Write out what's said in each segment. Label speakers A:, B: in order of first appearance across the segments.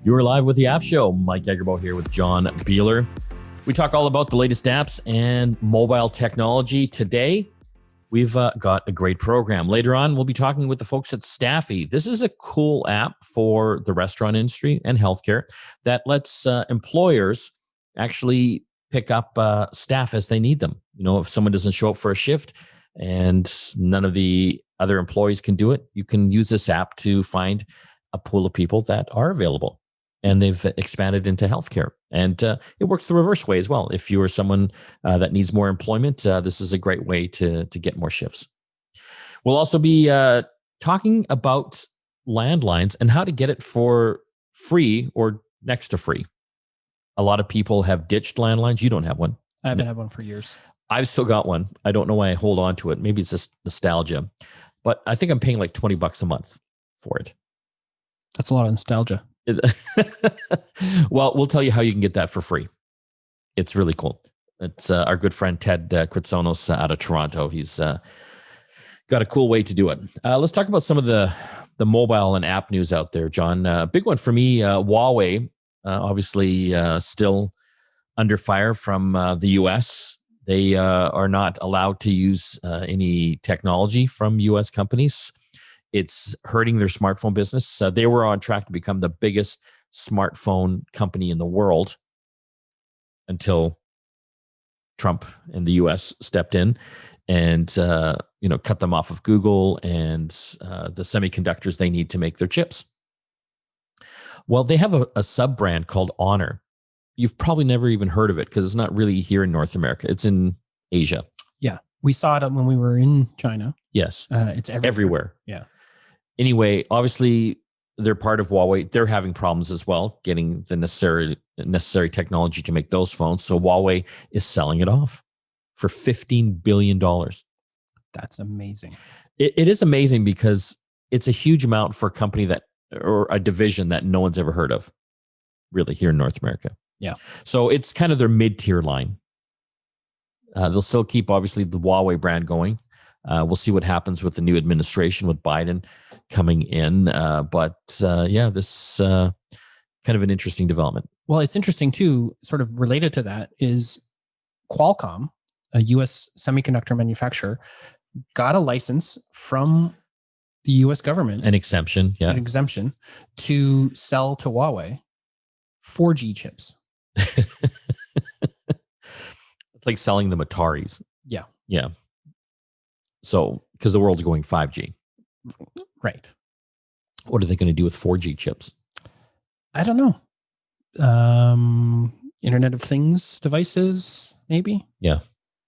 A: You're live with the App Show. Mike Egerbo here with John Beeler. We talk all about the latest apps and mobile technology. Today, we've got a great program. Later on, we'll be talking with the folks at Staffy. This is a cool app for the restaurant industry and healthcare that lets employers actually pick up staff as they need them. You know, if someone doesn't show up for a shift and none of the other employees can do it, you can use this app to find a pool of people that are available. And they've expanded into healthcare. And it works the reverse way as well. If you are someone that needs more employment, this is a great way to get more shifts. We'll also be talking about landlines and how to get it for free or next to free. A lot of people have ditched landlines. You don't have one.
B: I haven't had one for years.
A: I've still got one. I don't know why I hold on to it. Maybe it's just nostalgia. But I think I'm paying like $20 a month for it.
B: That's a lot of nostalgia.
A: Well, we'll tell you how you can get that for free. It's really cool. It's our good friend Ted Kritsonis out of Toronto. He's got a cool way to do it. Let's talk about some of the mobile and app news out there, John. Big one for me, Huawei, obviously still under fire from the US. They are not allowed to use any technology from US companies. It's hurting their smartphone business. They were on track to become the biggest smartphone company in the world until Trump and the US stepped in and cut them off of Google and the semiconductors they need to make their chips. Well, they have a sub-brand called Honor. You've probably never even heard of it because it's not really here in North America. It's in Asia.
B: Yeah. We saw it when we were in China.
A: Yes.
B: It's everywhere.
A: Yeah. Anyway, obviously, they're part of Huawei. They're having problems as well, getting the necessary technology to make those phones. So Huawei is selling it off for $15 billion.
B: That's amazing.
A: It is amazing because it's a huge amount for a company or a division that no one's ever heard of, really, here in North America.
B: Yeah.
A: So it's kind of their mid-tier line. They'll still keep, obviously, the Huawei brand going. We'll see what happens with the new administration with Biden coming in. This kind of an interesting development.
B: Well, it's interesting too, sort of related to that, is Qualcomm, a U.S. semiconductor manufacturer, got a license from the U.S. government.
A: An exemption, yeah.
B: An exemption to sell to Huawei 4G chips.
A: It's like selling them Ataris.
B: Yeah.
A: Yeah. So, because the world's going 5G.
B: Right.
A: What are they going to do with 4G chips?
B: I don't know. Internet of Things devices, maybe?
A: Yeah.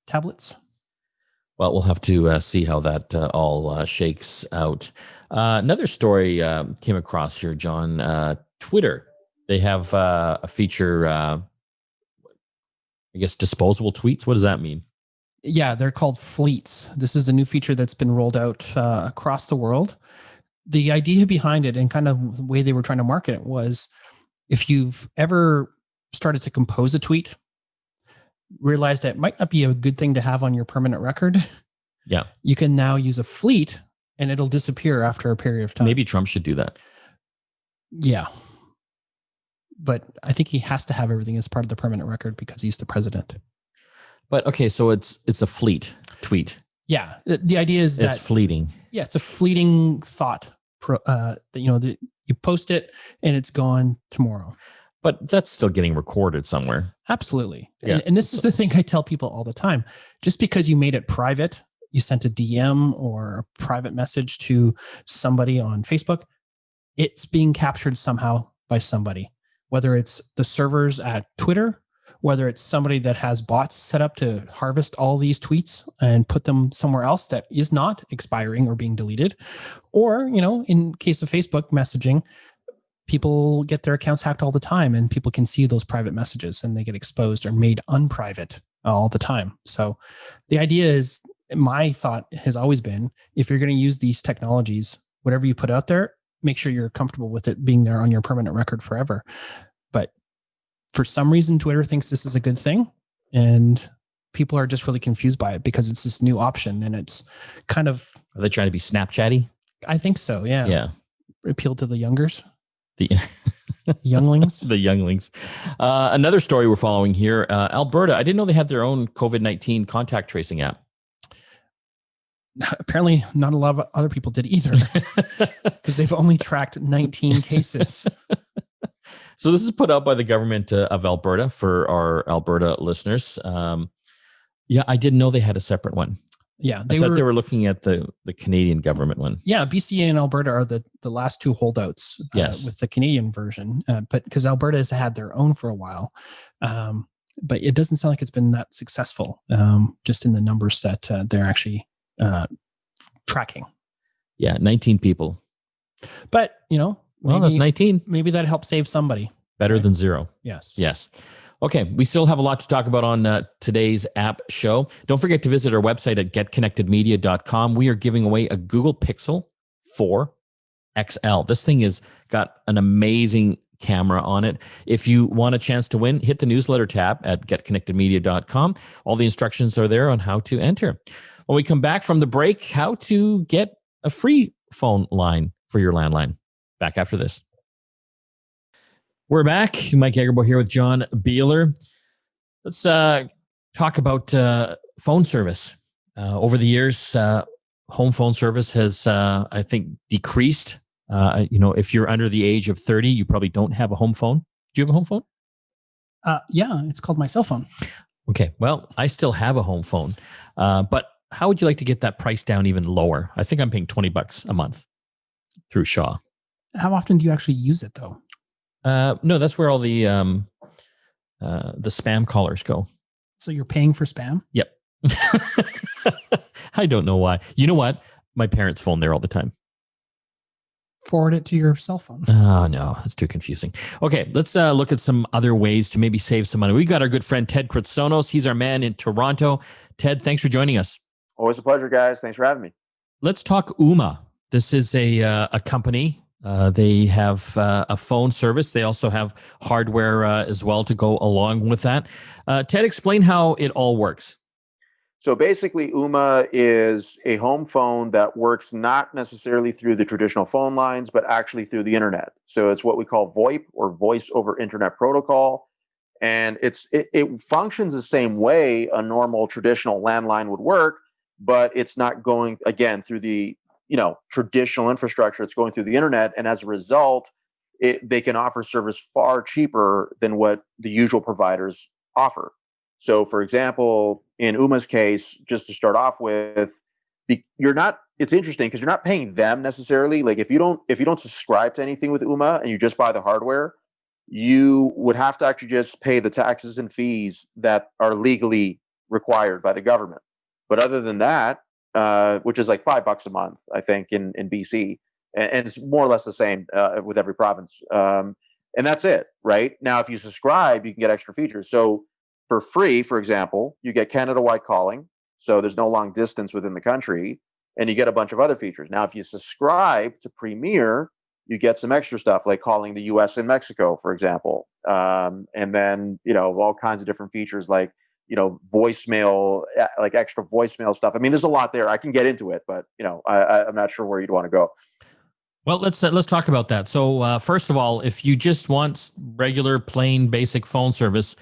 B: Tablets?
A: Well, we'll have to see how that all shakes out. Another story came across here, John. Twitter, they have a feature, I guess, disposable tweets. What does that mean?
B: Yeah, they're called fleets. This is a new feature that's been rolled out across the world. The idea behind it and kind of the way they were trying to market it was if you've ever started to compose a tweet, realize that it might not be a good thing to have on your permanent record.
A: Yeah.
B: You can now use a fleet and it'll disappear after a period of time.
A: Maybe Trump should do that.
B: Yeah. But I think he has to have everything as part of the permanent record because he's the president.
A: But okay, so it's a fleet tweet.
B: Yeah, the idea is that
A: it's fleeting.
B: Yeah, it's a fleeting thought. You post it and it's gone tomorrow.
A: But that's still getting recorded somewhere.
B: Absolutely.
A: Yeah.
B: And this is the thing I tell people all the time. Just because you made it private, you sent a DM or a private message to somebody on Facebook, it's being captured somehow by somebody. Whether it's the servers at Twitter, whether it's somebody that has bots set up to harvest all these tweets and put them somewhere else that is not expiring or being deleted, or, in case of Facebook messaging, people get their accounts hacked all the time and people can see those private messages and they get exposed or made unprivate all the time. So the idea is, my thought has always been, if you're going to use these technologies, whatever you put out there, make sure you're comfortable with it being there on your permanent record forever. But for some reason, Twitter thinks this is a good thing, and people are just really confused by it because it's this new option, and it's kind of...
A: Are they trying to be Snapchatty?
B: I think so, yeah.
A: Yeah.
B: Appeal to the youngers. Younglings.
A: The younglings. Another story we're following here, Alberta. I didn't know they had their own COVID-19 contact tracing app.
B: Apparently not a lot of other people did either, because they've only tracked 19 cases.
A: So this is put out by the government of Alberta for our Alberta listeners. Yeah, I didn't know they had a separate one.
B: Yeah,
A: I thought they were looking at the Canadian government one.
B: Yeah, BC and Alberta are the last two holdouts with the Canadian version, but because Alberta has had their own for a while. But it doesn't sound like it's been that successful, just in the numbers that they're actually tracking.
A: Yeah, 19 people.
B: But,
A: well, that's 19.
B: Maybe that helps save somebody.
A: Better than zero.
B: Yes.
A: Okay, we still have a lot to talk about on today's app show. Don't forget to visit our website at getconnectedmedia.com. We are giving away a Google Pixel 4 XL. This thing has got an amazing camera on it. If you want a chance to win, hit the newsletter tab at getconnectedmedia.com. All the instructions are there on how to enter. When we come back from the break, how to get a free phone line for your landline. Back after this. We're back. Mike Agerbo here with John Beeler. Let's talk about phone service. Over the years, home phone service has, I think, decreased. If you're under the age of 30, you probably don't have a home phone. Do you have a home phone?
B: Yeah, it's called my cell phone.
A: Okay. Well, I still have a home phone. But how would you like to get that price down even lower? I think I'm paying $20 a month through Shaw.
B: How often do you actually use it, though?
A: No, that's where all the spam callers go.
B: So you're paying for spam?
A: Yep. I don't know why. You know what? My parents phone there all the time.
B: Forward it to your cell phone.
A: Oh, no, that's too confusing. Okay, let's look at some other ways to maybe save some money. We got our good friend Ted Kritsonis. He's our man in Toronto. Ted, thanks for joining us.
C: Always a pleasure, guys. Thanks for having me.
A: Let's talk OOMA. This is a company. They have a phone service. They also have hardware as well to go along with that. Ted, explain how it all works.
C: So basically, OOMA is a home phone that works not necessarily through the traditional phone lines, but actually through the internet. So it's what we call VoIP, or Voice over Internet Protocol. And it functions the same way a normal traditional landline would work, but it's not going, again, through the traditional infrastructure. It's going through the internet. And as a result, they can offer service far cheaper than what the usual providers offer. So for example, in OOMA's case, just to start off with, it's interesting because you're not paying them necessarily. Like if you don't subscribe to anything with OOMA and you just buy the hardware, you would have to actually just pay the taxes and fees that are legally required by the government. But other than that, which is like $5 a month, I think, in BC. And it's more or less the same with every province. And that's it, right? Now, if you subscribe, you can get extra features. So for free, for example, you get Canada-wide calling. So there's no long distance within the country. And you get a bunch of other features. Now, if you subscribe to Premier, you get some extra stuff like calling the US and Mexico, for example. And then, all kinds of different features like, voicemail, like extra voicemail stuff. I mean, there's a lot there. I can get into it, but I'm not sure where you'd want to go.
A: Well, let's talk about that. So first of all, if you just want regular, plain, basic phone service,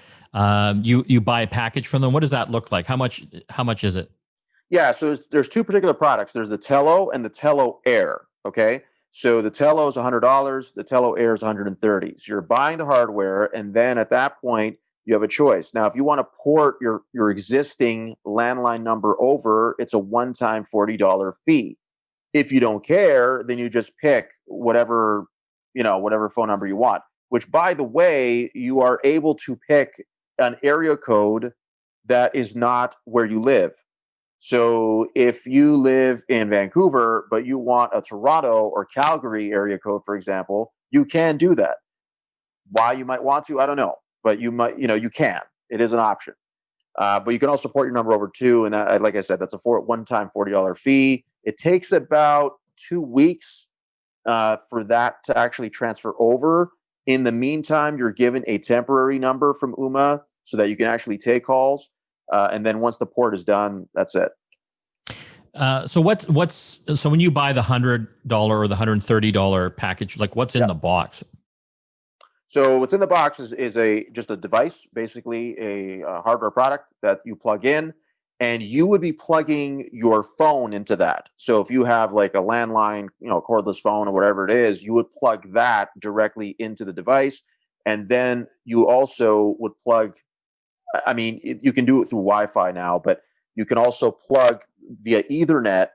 A: you buy a package from them. What does that look like? How much is it?
C: Yeah, so there's two particular products. There's the Tello and the Tello Air. Okay, so the Tello is $100. The Tello Air is $130. So you're buying the hardware, and then at that point, you have a choice. Now, if you want to port your existing landline number over, it's a one-time $40 fee. If you don't care, then you just pick whatever phone number you want, which, by the way, you are able to pick an area code that is not where you live. So if you live in Vancouver, but you want a Toronto or Calgary area code, for example, you can do that. Why you might want to, I don't know. But you might, you can. It is an option. But you can also port your number over too. And that, like I said, that's a one-time $40 fee. It takes about 2 weeks for that to actually transfer over. In the meantime, you're given a temporary number from OOMA so that you can actually take calls. And then once the port is done, that's it.
A: So when you buy the $100 or the $130 package, like what's in the box?
C: So what's in the box is just a device, basically a hardware product that you plug in, and you would be plugging your phone into that. So if you have like a landline, cordless phone or whatever it is, you would plug that directly into the device, and then you also would plug. I mean, you can do it through Wi-Fi now, but you can also plug via Ethernet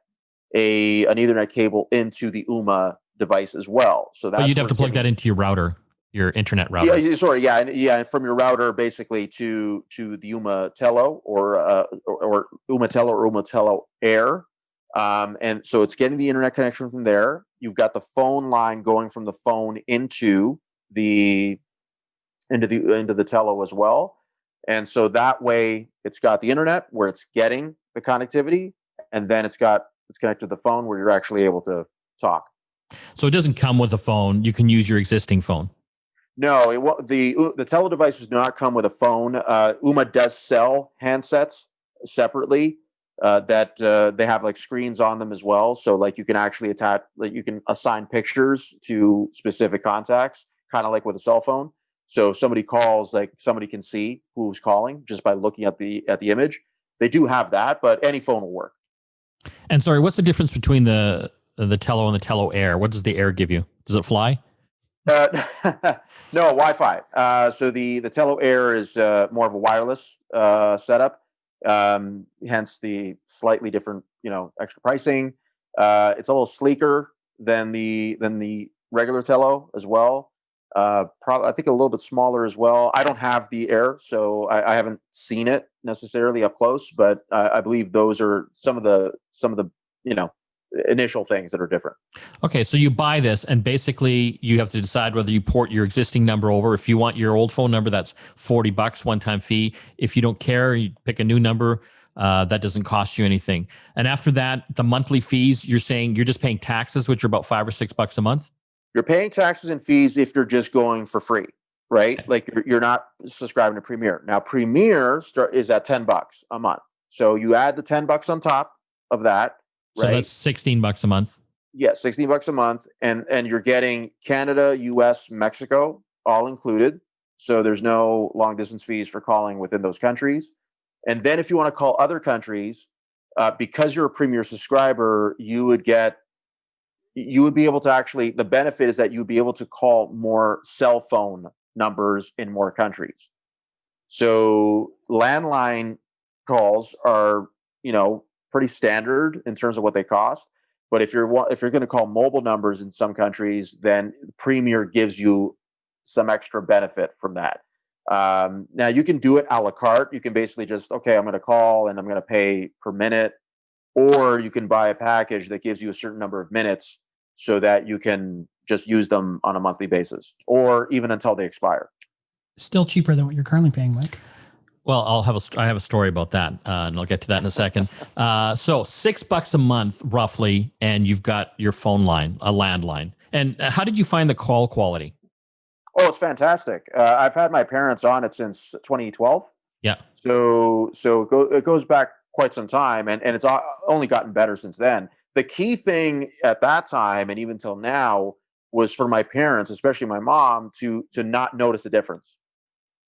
C: an Ethernet cable into the OOMA device as well. So that's
A: you'd have to plug that into your router, your internet router.
C: Yeah, sorry, yeah, from your router basically to the OOMA Tello or OOMA Tello or OOMA Tello Air, and so it's getting the internet connection from there. You've got the phone line going from the phone into the Tello as well, and so that way it's got the internet where it's getting the connectivity, and then it's connected to the phone where you're actually able to talk.
A: So it doesn't come with a phone. You can use your existing phone.
C: No, the Tello devices do not come with a phone. OOMA does sell handsets separately that they have like screens on them as well. So like you can actually attach, like you can assign pictures to specific contacts, kind of like with a cell phone. So if somebody calls, like somebody can see who's calling just by looking at the image. They do have that, but any phone will work.
A: And sorry, what's the difference between the Tello and the Tello Air? What does the Air give you? Does it fly?
C: No, Wi-Fi. So the Tello Air is more of a wireless setup, hence the slightly different, extra pricing. It's a little sleeker than the regular Tello as well. Probably, I think a little bit smaller as well. I don't have the Air, so I haven't seen it necessarily up close, but I believe those are some of the initial things that are different.
A: Okay, so you buy this, and basically you have to decide whether you port your existing number over. If you want your old phone number, that's $40 one-time fee. If you don't care, you pick a new number. That doesn't cost you anything. And after that, the monthly fees, you're saying you're just paying taxes, which are about $5 or $6 a month.
C: You're paying taxes and fees if you're just going for free, right? Okay. Like you're not subscribing to Premier. Now, Premier is at $10 a month. So you add the $10 on top of that.
A: So
C: right?
A: That's $16 a month.
C: Yeah, $16 a month, and you're getting Canada, US, Mexico all included. So there's no long distance fees for calling within those countries. And then if you want to call other countries, because you're a Premier subscriber, you would be able to actually. The benefit is that you'd be able to call more cell phone numbers in more countries. So landline calls are, pretty standard in terms of what they cost. But if you're going to call mobile numbers in some countries, then Premier gives you some extra benefit from that. Now you can do it a la carte. You can basically just, okay, I'm going to call and I'm going to pay per minute, or you can buy a package that gives you a certain number of minutes so that you can just use them on a monthly basis, or even until they expire.
B: Still cheaper than what you're currently paying, Mike.
A: Well, I have a story about that, and I'll get to that in a second. So $6 a month, roughly, and you've got your phone line, a landline. And how did you find the call quality?
C: Oh, it's fantastic. I've had my parents on it since 2012.
A: Yeah.
C: So it goes back quite some time, and it's only gotten better since then. The key thing at that time, and even till now, was for my parents, especially my mom, to not notice the difference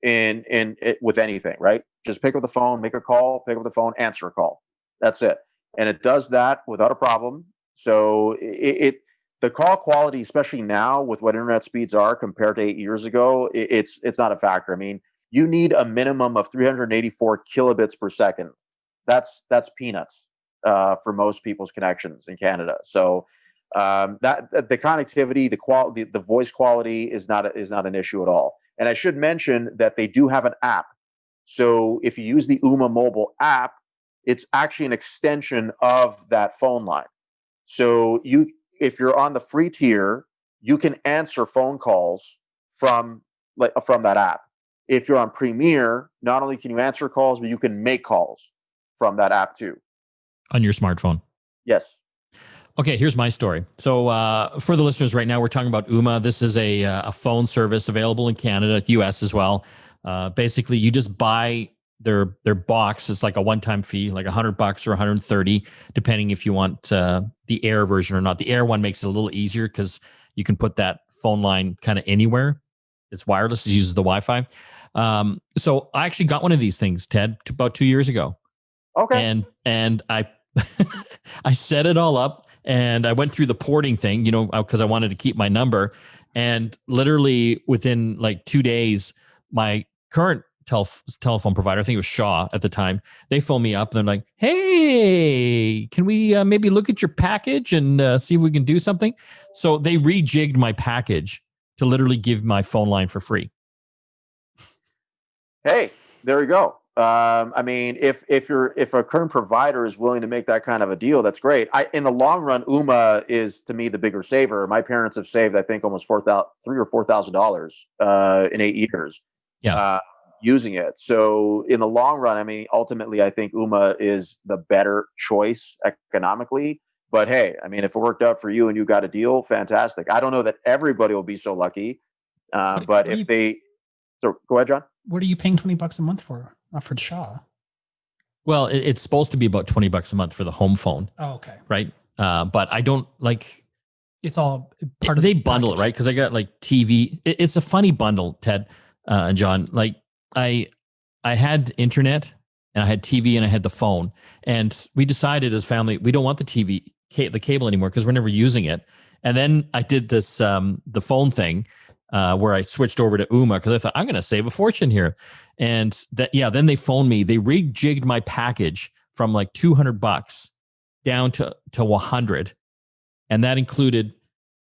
C: in it with anything, right? Just pick up the phone, make a call, pick up the phone, answer a call. That's it. And it does that without a problem. So the call quality, especially now with what internet speeds are compared to 8 years ago, it's not a factor. I mean, you need a minimum of 384 kilobits per second. That's peanuts for most people's connections in Canada. So that the connectivity, the quality, the voice quality is not an issue at all. And I should mention that they do have an app. So if you use the OOMA mobile app, it's actually an extension of that phone line. So if you're on the free tier, you can answer phone calls from that app. If you're on Premier, not only can you answer calls, but you can make calls from that app too.
A: On your smartphone?
C: Yes.
A: Okay, here's my story. So for the listeners right now, we're talking about OOMA. This is a phone service available in Canada, US as well. Basically, you just buy their box. It's like a one-time fee, like $100 or $130, depending if you want the Air version or not. The Air one makes it a little easier because you can put that phone line kind of anywhere. It's wireless. It uses the Wi-Fi. So I actually got one of these things, Ted, about 2 years ago.
C: Okay.
A: And I I set it all up and I went through the porting thing, because I wanted to keep my number. And literally within like 2 days, my current telephone provider, I think it was Shaw at the time, they phoned me up and they're like, hey, can we maybe look at your package and see if we can do something? So they rejigged my package to literally give my phone line for free.
C: Hey, there you go. I mean, if a current provider is willing to make that kind of a deal, that's great. In the long run, OOMA is to me the bigger saver. My parents have saved, I think, almost $3,000 or $4,000 in 8 years.
A: Yeah.
C: Using it. So in the long run, I mean, ultimately, I think OOMA is the better choice economically. But hey, I mean, if it worked out for you and you got a deal, fantastic. I don't know that everybody will be so lucky, but if they, so go ahead, John.
B: What are you paying $20 a month for Shaw?
A: Well, it's supposed to be about $20 a month for the home phone.
B: Oh, okay.
A: Right. But I don't like.
B: It's all part of
A: they bundle it, right? Because I got like TV. It's a funny bundle, Ted and John. Like I had internet and I had TV and I had the phone, and we decided as family we don't want the cable anymore because we're never using it. And then I did this the phone thing. Where I switched over to OOMA because I thought I'm going to save a fortune here. And then they phoned me. They rejigged my package from like $200 down to 100. And that included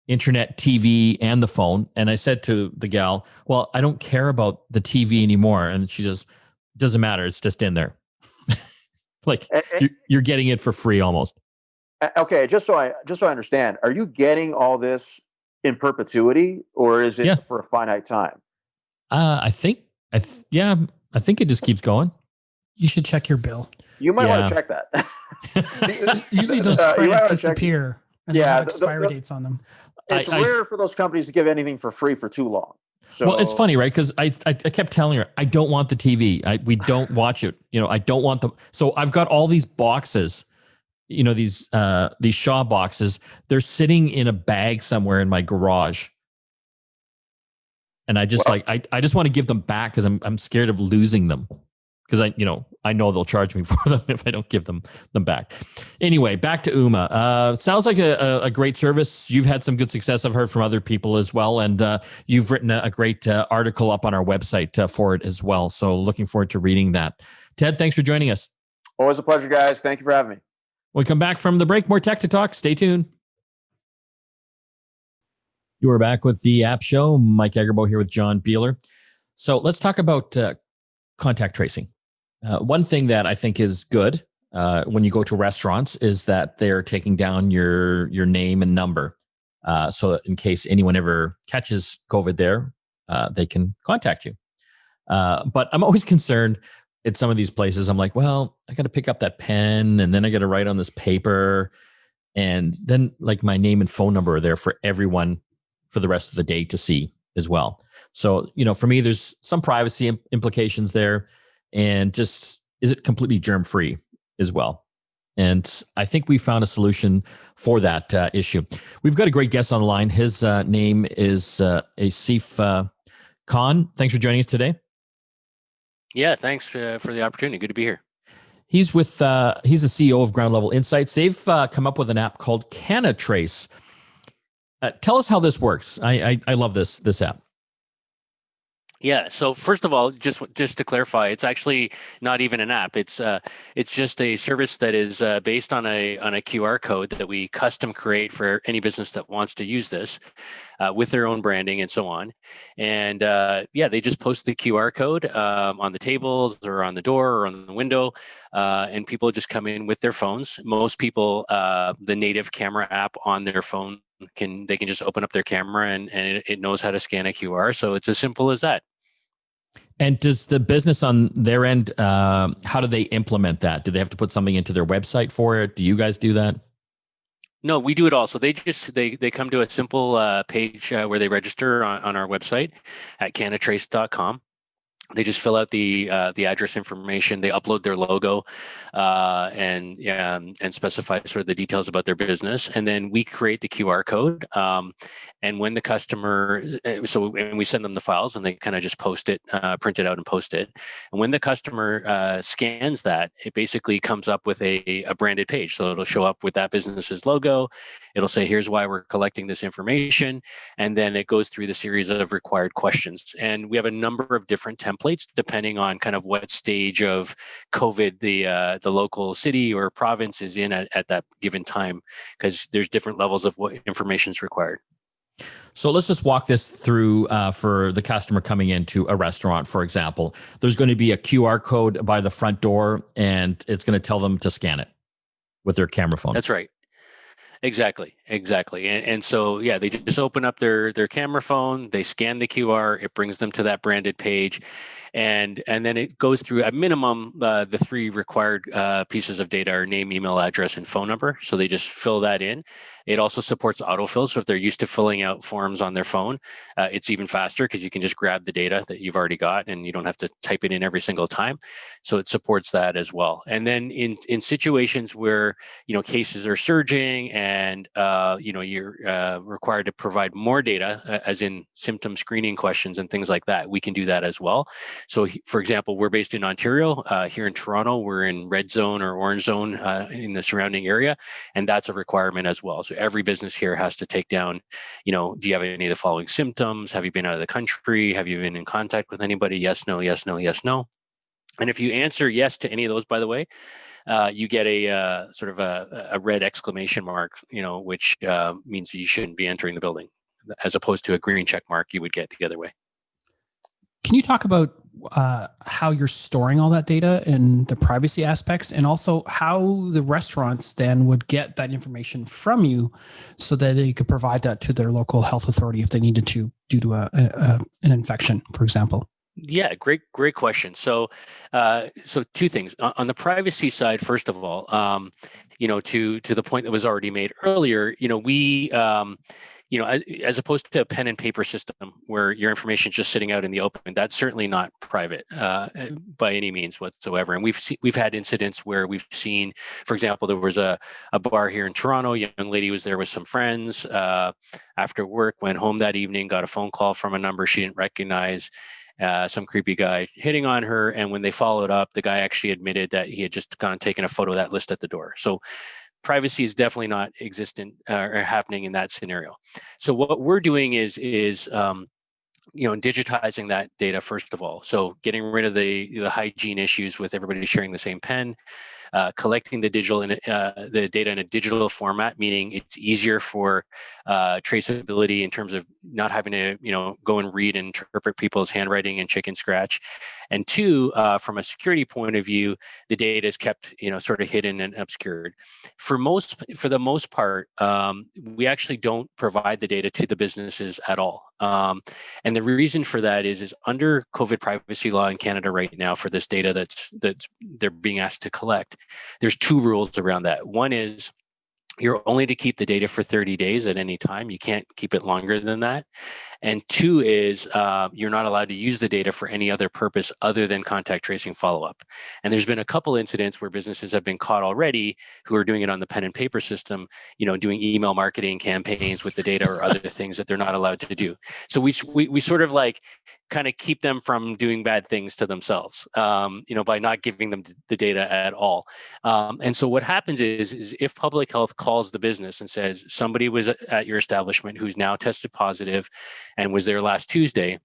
A: internet, TV, and the phone. And I said to the gal, well, I don't care about the TV anymore. And she just, doesn't matter. It's just in there. Like you're getting it for free almost.
C: Okay. Just so I understand, are you getting all this in perpetuity, or is it for a finite time?
A: I think it just keeps going.
B: You should check your bill.
C: You might want to check that.
B: Usually those credits disappear and they have expiry dates on them.
C: It's rare for those companies to give anything for free for too long. So,
A: well, it's funny, right? Because I kept telling her, I don't want the TV. We don't watch it. I don't want them. So I've got all these boxes. These Shaw boxes, they're sitting in a bag somewhere in my garage. And I just I just want to give them back because I'm scared of losing them. Because I know they'll charge me for them if I don't give them back. Anyway, back to OOMA. Sounds like a great service. You've had some good success. I've heard from other people as well. And you've written a great article up on our website for it as well. So looking forward to reading that. Ted, thanks for joining us.
C: Always a pleasure, guys. Thank you for having me.
A: When we come back from the break, more tech to talk. Stay tuned. You are back with the App Show. Mike Agerbo here with John Beeler. So let's talk about contact tracing. One thing that I think is good when you go to restaurants is that they're taking down your name and number. So that in case anyone ever catches COVID there, they can contact you. But I'm always concerned at some of these places. I'm like, well, I got to pick up that pen and then I got to write on this paper. And then like my name and phone number are there for everyone for the rest of the day to see as well. So, for me, there's some privacy implications there. And just, is it completely germ-free as well? And I think we found a solution for that issue. We've got a great guest on the line. His name is Asif Khan. Thanks for joining us today.
D: Yeah, thanks for the opportunity. Good to be here.
A: He's he's the CEO of GroundLevel Insights. They've come up with an app called CANATRACE. Tell us how this works. I love this app.
D: Yeah. So first of all, just to clarify, it's actually not even an app. It's just a service that is based on a QR code that we custom create for any business that wants to use this with their own branding and so on. And they just post the QR code on the tables or on the door or on the window, and people just come in with their phones. Most people, the native camera app on their phone can just open up their camera and it knows how to scan a QR. So it's as simple as that.
A: And does the business on their end, how do they implement that? Do they have to put something into their website for it? Do you guys do that?
D: No, we do it all. So they come to a simple page where they register on our website at canatrace.com. They just fill out the address information. They upload their logo and specify sort of the details about their business, and then we create the QR code. And when the customer, and we send them the files, and they kind of just post it, print it out, and post it. And when the customer scans that, it basically comes up with a branded page. So it'll show up with that business's logo. It'll say, "Here's why we're collecting this information," and then it goes through the series of required questions. And we have a number of different templates depending on kind of what stage of COVID the local city or province is in at that given time, because there's different levels of what information is required.
A: So let's just walk this through for the customer coming into a restaurant, for example. There's going to be a QR code by the front door, and it's going to tell them to scan it with their camera phone.
D: That's right. Exactly. And so, yeah, they just open up their camera phone, they scan the QR, it brings them to that branded page. And then it goes through at minimum the three required pieces of data are name, email, address, and phone number. So they just fill that in. It also supports autofill. So if they're used to filling out forms on their phone, it's even faster because you can just grab the data that you've already got and you don't have to type it in every single time. So it supports that as well. And then in situations where, cases are surging and, you're required to provide more data, as in symptom screening questions and things like that, we can do that as well. So, for example, we're based in Ontario. Here in Toronto, we're in red zone or orange zone in the surrounding area, and that's a requirement as well. So every business here has to take down, do you have any of the following symptoms? Have you been out of the country? Have you been in contact with anybody? Yes, no, yes, no, yes, no. And if you answer yes to any of those, by the way, you get a sort of a red exclamation mark, which means you shouldn't be entering the building, as opposed to a green check mark you would get the other way.
B: Can you talk about how you're storing all that data and the privacy aspects, and also how the restaurants then would get that information from you so that they could provide that to their local health authority if they needed to, due to an infection, for example?
D: Yeah, great question. So two things on the privacy side. First of all, to the point that was already made earlier, we as opposed to a pen and paper system where your information is just sitting out in the open, that's certainly not private by any means whatsoever. And we've had incidents where we've seen, for example, there was a bar here in Toronto. A young lady was there with some friends after work, went home that evening, got a phone call from a number she didn't recognize. Some creepy guy hitting on her. And when they followed up, the guy actually admitted that he had just gone and taken a photo of that list at the door. So privacy is definitely not existent or happening in that scenario. So what we're doing is digitizing that data, first of all. So getting rid of the hygiene issues with everybody sharing the same pen, collecting the data in a digital format, meaning it's easier for traceability in terms of not having to go and read and interpret people's handwriting and chicken scratch. And two, from a security point of view, the data is kept sort of hidden and obscured. For the most part, we actually don't provide the data to the businesses at all. And the reason for that is under COVID privacy law in Canada right now, for this data that's they're being asked to collect, there's two rules around that. One is you're only to keep the data for 30 days at any time. You can't keep it longer than that. And two is you're not allowed to use the data for any other purpose other than contact tracing follow-up. And there's been a couple incidents where businesses have been caught already who are doing it on the pen and paper system, doing email marketing campaigns with the data or other things that they're not allowed to do. So we sort of like kind of keep them from doing bad things to themselves, by not giving them the data at all. And so what happens is if public health calls the business and says somebody was at your establishment who's now tested positive and was there last Tuesday,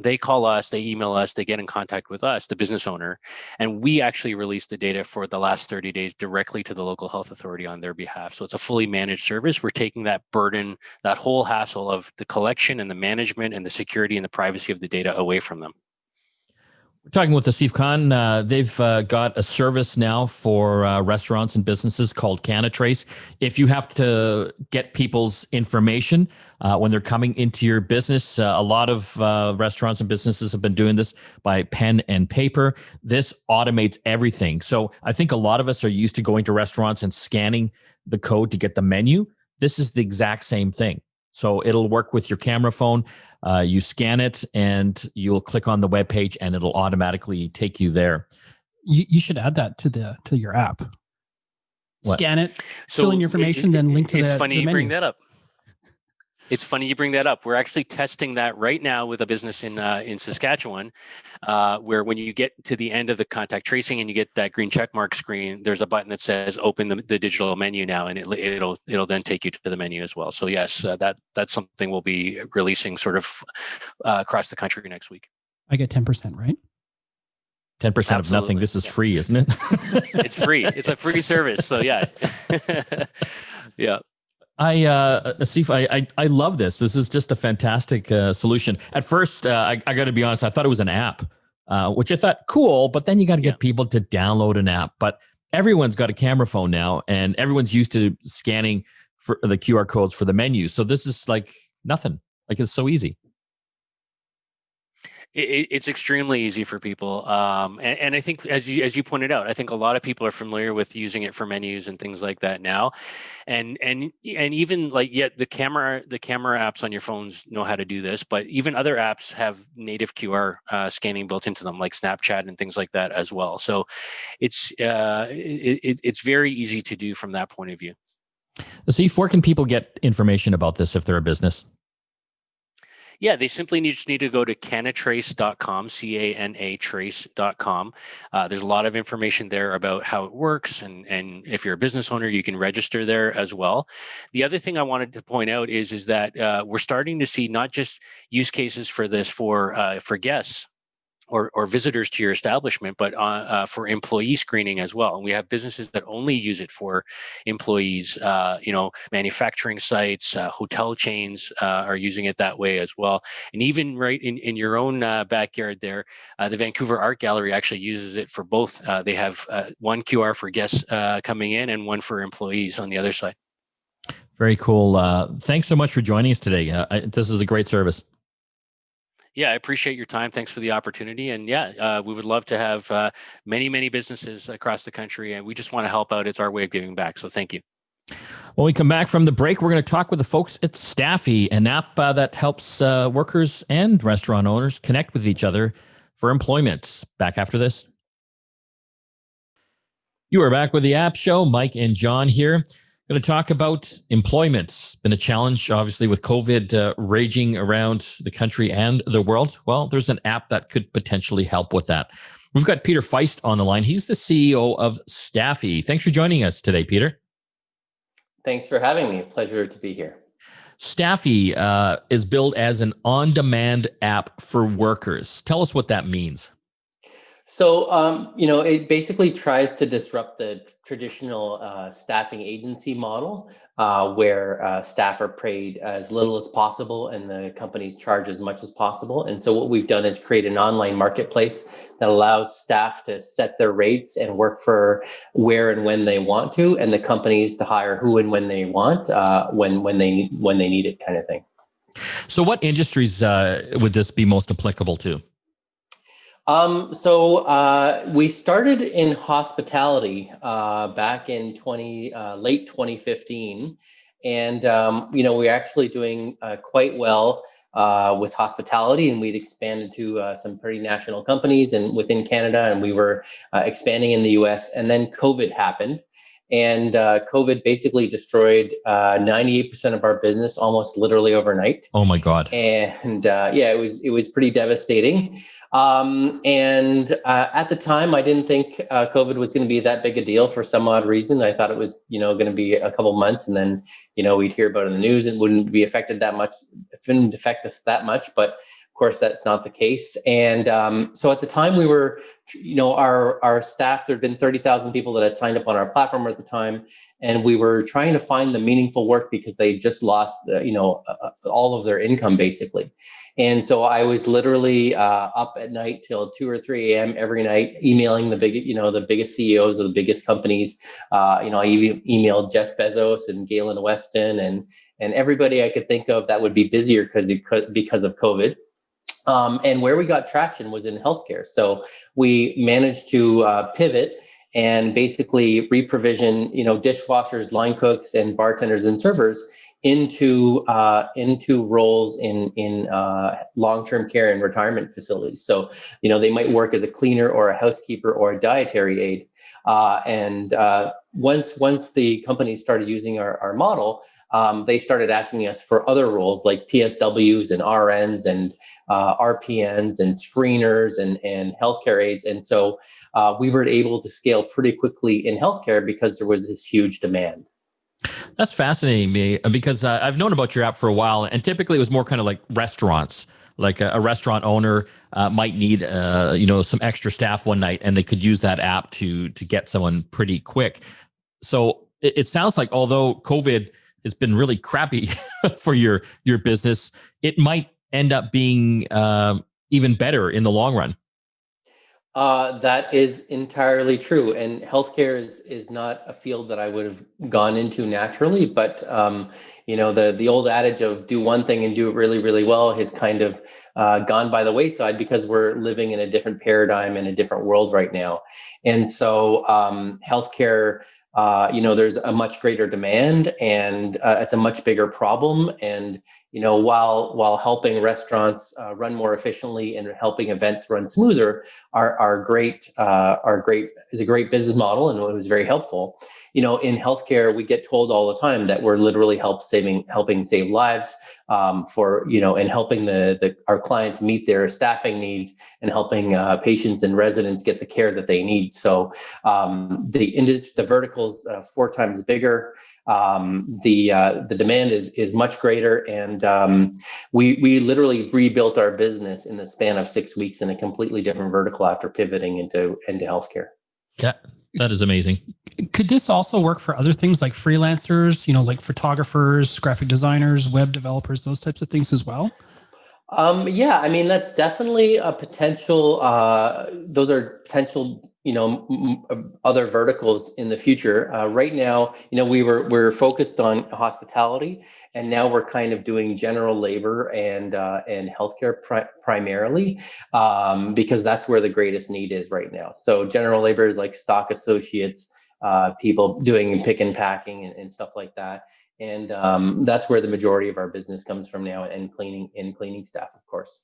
D: they call us, they email us, they get in contact with us, the business owner, and we actually release the data for the last 30 days directly to the local health authority on their behalf. So it's a fully managed service. We're taking that burden, that whole hassle of the collection and the management and the security and the privacy of the data away from them.
A: We're talking with Asif Khan. They've got a service now for restaurants and businesses called CANATRACE. If you have to get people's information when they're coming into your business, a lot of restaurants and businesses have been doing this by pen and paper. This automates everything. So I think a lot of us are used to going to restaurants and scanning the code to get the menu. This is the exact same thing. So it'll work with your camera phone. You scan it and you'll click on the web page and it'll automatically take you there.
B: You should add that to your app.
A: What?
B: Scan it, fill in your information, then link to
D: it's
B: the
D: funny
B: to the
D: you
B: menu.
D: bring that up. It's funny you bring that up. We're actually testing that right now with a business in Saskatchewan, where when you get to the end of the contact tracing and you get that green check mark screen, there's a button that says "Open the digital menu now," and it'll then take you to the menu as well. So yes, that's something we'll be releasing sort of across the country next week.
B: I get 10%, right?
A: 10% of nothing. This is free, isn't it?
D: It's free. It's a free service. So yeah, yeah.
A: Asif, I love this. This is just a fantastic solution. At first, I got to be honest, I thought it was an app, which I thought cool, but then you got to get people to download an app. But everyone's got a camera phone now, and everyone's used to scanning for the QR codes for the menu. So this is like nothing. Like it's so easy.
D: It's extremely easy for people, and I think as you pointed out, I think a lot of people are familiar with using it for menus and things like that now, and even like the camera apps on your phones know how to do this, but even other apps have native QR scanning built into them, like Snapchat and things like that as well. So it's very easy to do from that point of view.
A: Asif, where can people get information about this if they're a business?
D: Yeah, they simply just need to go to canatrace.com, CANATRACE.com. There's a lot of information there about how it works. And if you're a business owner, you can register there as well. The other thing I wanted to point out is that we're starting to see not just use cases for this for guests or visitors to your establishment, but for employee screening as well. And we have businesses that only use it for employees. Manufacturing sites, hotel chains are using it that way as well. And even right in your own backyard there, the Vancouver Art Gallery actually uses it for both. They have one QR for guests coming in and one for employees on the other side.
A: Very cool. Thanks so much for joining us today. This is a great service.
D: Yeah, I appreciate your time. Thanks for the opportunity. And yeah, we would love to have many, many businesses across the country. And we just want to help out. It's our way of giving back. So thank you.
A: When we come back from the break, we're going to talk with the folks at Staffy, an app that helps workers and restaurant owners connect with each other for employment. Back after this. You are back with the App Show. Mike and John here. Going to talk about employment. It's been a challenge, obviously, with COVID raging around the country and the world. Well, there's an app that could potentially help with that. We've got Peter Faist on the line. He's the CEO of Staffy. Thanks for joining us today, Peter.
E: Thanks for having me. Pleasure to be here.
A: Staffy is built as an on-demand app for workers. Tell us what that means.
E: So, it basically tries to disrupt the traditional staffing agency model where staff are paid as little as possible and the companies charge as much as possible. And so what we've done is create an online marketplace that allows staff to set their rates and work for where and when they want to, and the companies to hire who and when they want, when they need it, kind of thing.
A: So what industries would this be most applicable to?
E: We started in hospitality back in late 2015, and we're actually doing quite well with hospitality, and we'd expanded to some pretty national companies and within Canada, and we were expanding in the US. And then COVID happened, and COVID basically destroyed 98% of our business almost literally overnight.
A: Oh my God!
E: And it was pretty devastating. At the time, I didn't think COVID was going to be that big a deal for some odd reason. I thought it was, going to be a couple months, and then, we'd hear about it in the news and wouldn't be affected that much. It didn't affect us that much, but of course that's not the case. And so at the time we were, our staff, there'd been 30,000 people that had signed up on our platform at the time. And we were trying to find the meaningful work because they just lost, all of their income basically. And so I was literally up at night till 2 or 3 a.m. every night, emailing the biggest CEOs of the biggest companies. I even emailed Jeff Bezos and Galen Weston and everybody I could think of that would be busier because of COVID. And where we got traction was in healthcare. So we managed to pivot and basically reprovision, dishwashers, line cooks, and bartenders and servers into roles in long-term care and retirement facilities. So, they might work as a cleaner or a housekeeper or a dietary aide. Once the company started using our model, they started asking us for other roles like PSWs and RNs and RPNs and screeners and healthcare aides. And so we were able to scale pretty quickly in healthcare because there was this huge demand.
A: That's fascinating me because I've known about your app for a while, and typically it was more kind of like restaurants. Like a restaurant owner might need, some extra staff one night, and they could use that app to get someone pretty quick. So it sounds like although COVID has been really crappy for your business, it might end up being even better in the long run.
E: That is entirely true. And healthcare is not a field that I would have gone into naturally, but the old adage of do one thing and do it really, really well has kind of gone by the wayside because we're living in a different paradigm and a different world right now. And so healthcare, there's a much greater demand and it's a much bigger problem. And while helping restaurants run more efficiently and helping events run smoother are great is a great business model, and it was very helpful. In healthcare, we get told all the time that we're literally helping save lives and helping our clients meet their staffing needs and helping patients and residents get the care that they need. So the vertical's 4 times bigger. The demand is much greater, and we literally rebuilt our business in the span of 6 weeks in a completely different vertical after pivoting into healthcare.
A: Yeah, that is amazing.
B: Could this also work for other things like freelancers, like photographers, graphic designers, web developers, those types of things as well?
E: Yeah, I mean, that's definitely a potential. Those are potential, other verticals in the future. Right now, we're focused on hospitality, and now we're kind of doing general labor and healthcare primarily, because that's where the greatest need is right now. So general labor is like stock associates, people doing pick and packing and stuff like that. And that's where the majority of our business comes from now, and cleaning staff, of course.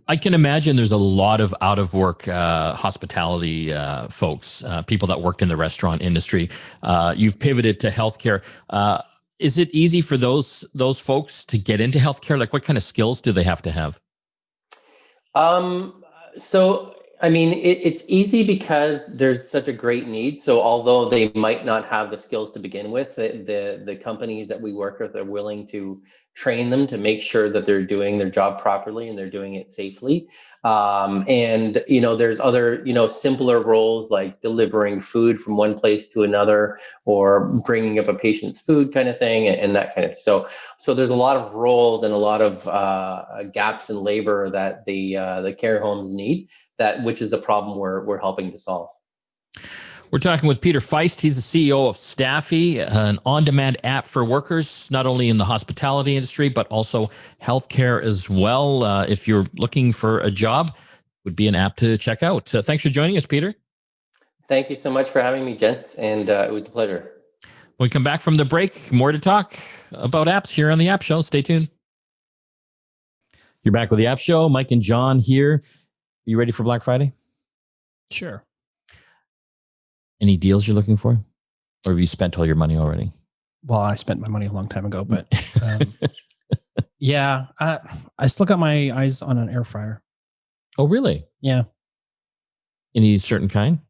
A: I can imagine there's a lot of out of work hospitality folks, people that worked in the restaurant industry. You've pivoted to healthcare. Is it easy for those folks to get into healthcare? Like, what kind of skills do they have to have?
E: So, I mean, it's easy because there's such a great need. So although they might not have the skills to begin with, the companies that we work with are willing to train them to make sure that they're doing their job properly and they're doing it safely. And, there's other, simpler roles like delivering food from one place to another or bringing up a patient's food kind of thing and that kind of. So there's a lot of roles and a lot of gaps in labor that the care homes need. Which is the problem we're helping to solve.
A: We're talking with Peter Faist. He's the CEO of Staffy, an on-demand app for workers, not only in the hospitality industry, but also healthcare as well. If you're looking for a job, would be an app to check out. Thanks for joining us, Peter.
E: Thank you so much for having me, gents, and it was a pleasure.
A: When we come back from the break, more to talk about apps here on the App Show. Stay tuned. You're back with the App Show. Mike and John here. You ready for Black Friday?
B: Sure.
A: Any deals you're looking for? Or have you spent all your money already?
B: Well, I spent my money a long time ago, but yeah, I still got my eyes on an air fryer.
A: Oh, really?
B: Yeah.
A: Any certain kind?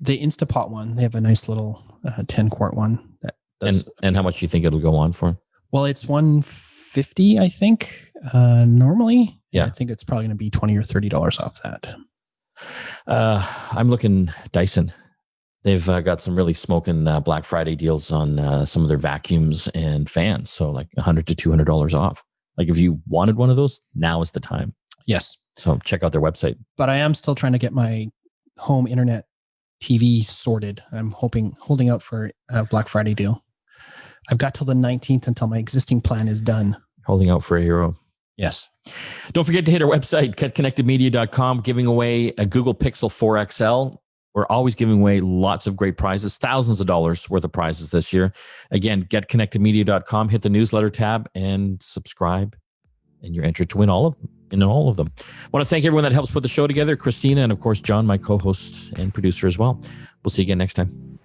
B: The Instapot one. They have a nice little 10-quart one. That does.
A: And how much do you think it'll go on for?
B: Well, it's $150, I think, normally.
A: Yeah.
B: I think it's probably going to be $20 or $30 off that.
A: I'm looking Dyson. They've got some really smoking Black Friday deals on some of their vacuums and fans. So like $100 to $200 off. Like if you wanted one of those, now is the time.
B: Yes.
A: So check out their website.
B: But I am still trying to get my home internet TV sorted. I'm holding out for a Black Friday deal. I've got till the 19th until my existing plan is done.
A: Holding out for a hero.
B: Yes.
A: Don't forget to hit our website, getconnectedmedia.com, giving away a Google Pixel 4 XL. We're always giving away lots of great prizes, thousands of dollars worth of prizes this year. Again, getconnectedmedia.com, hit the newsletter tab and subscribe, and you're entered to win all of them. I want to thank everyone that helps put the show together, Christina, and of course, John, my co-host and producer as well. We'll see you again next time.